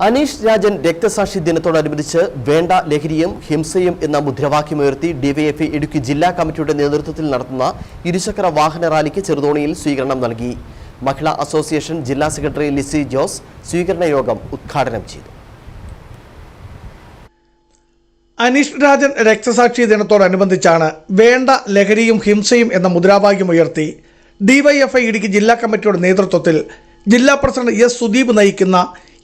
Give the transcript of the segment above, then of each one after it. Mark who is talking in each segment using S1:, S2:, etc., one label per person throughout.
S1: അനീഷ് രാജൻ രക്തസാക്ഷി ദിനത്തോടനുബന്ധിച്ച് വേണ്ട ലഹരിയും ഹിംസയും എന്ന മുദ്രാവാക്യമുയർത്തി ഡിവൈഎഫ്ഐ ഇടുക്കി ജില്ലാ കമ്മിറ്റിയുടെ നേതൃത്വത്തിൽ നടത്തുന്ന ഇരുചക്ര വാഹന റാലിക്ക് ചെറുതോണിയിൽ സ്വീകരണം നൽകി. മഹിളാ അസോസിയേഷൻ ജില്ലാ സെക്രട്ടറി ലിസി ജോസ് സ്വീകരണ യോഗം ഉദ്ഘാടനം ചെയ്തു.
S2: അനീഷ് രാജൻ രക്തസാക്ഷി ദിനത്തോടനുബന്ധിച്ചാണ് വേണ്ട ലഹരിയും ഹിംസയും എന്ന മുദ്രാവാക്യമുയർത്തി ഡിവൈഎഫ്ഐ ഇടുക്കി ജില്ലാ കമ്മിറ്റിയുടെ നേതൃത്വത്തിൽ ജില്ലാ പ്രസിഡന്റ് എസ് സുദീപ് നയിക്കുന്ന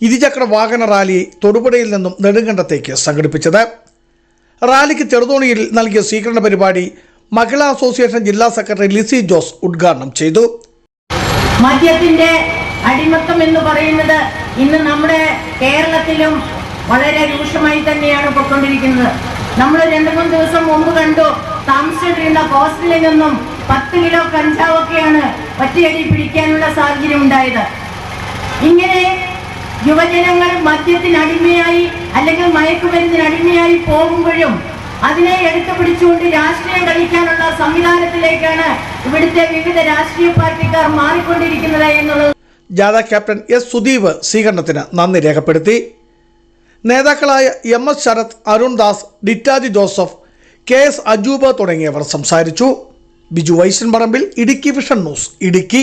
S2: ഇരുചക്ര വാഹന റാലി തൊടുപുഴയിൽ നിന്നും നെടുങ്കണ്ടത്തേക്ക് സംഘടിപ്പിച്ചത്. റാലിക്ക് ചെറുതോണിയിൽ നൽകിയ സ്വീകരണ പരിപാടി മഹിളാ അസോസിയേഷൻ ജില്ലാ സെക്രട്ടറി ലിസി ജോസ് ഉദ്ഘാടനം ചെയ്തു.
S3: മദ്യത്തിന്റെ അടിമത്തം എന്ന് പറയുന്നത് ഇന്ന് നമ്മുടെ കേരളത്തിലും വളരെ രൂക്ഷമായി തന്നെയാണ് പൊയ്ക്കൊണ്ടിരിക്കുന്നത്. നമ്മൾ 2-3 ദിവസം മുമ്പ് കണ്ടു, താമസിച്ചിരുന്ന ഹോസ്റ്റലിൽ നിന്നും 10 കിലോ കഞ്ചാവൊക്കെയാണ് ഒറ്റയടി പിടിക്കാനുള്ള സാഹചര്യം ഉണ്ടായത്. ഇങ്ങനെ യുവജനങ്ങൾ മദ്യത്തിനടിമയായി അല്ലെങ്കിൽ മയക്കുമരുന്നിനടിമയായി പോകുമ്പോഴും അതിനെ എടുത്തു പിടിച്ചുകൊണ്ട് രാഷ്ട്രീയം കളിക്കാനുള്ള സംവിധാനത്തിലേക്കാണ് ഇവിടുത്തെ വിവിധ രാഷ്ട്രീയ പാർട്ടിക്കാർ മാറിക്കൊണ്ടിരിക്കുന്നത് എന്നുള്ളത്.
S2: ജാഥ ക്യാപ്റ്റൻ എസ് സുദീപ് സ്വീകരണത്തിന് നന്ദി രേഖപ്പെടുത്തി. നേതാക്കളായ MS ശരത്, അരുൺ ദാസ്, ഡിറ്റാജി ജോസഫ്, KS അജൂബ് തുടങ്ങിയവർ സംസാരിച്ചു. Biju Vaishan Parambil, Idukki vision news, Idukki.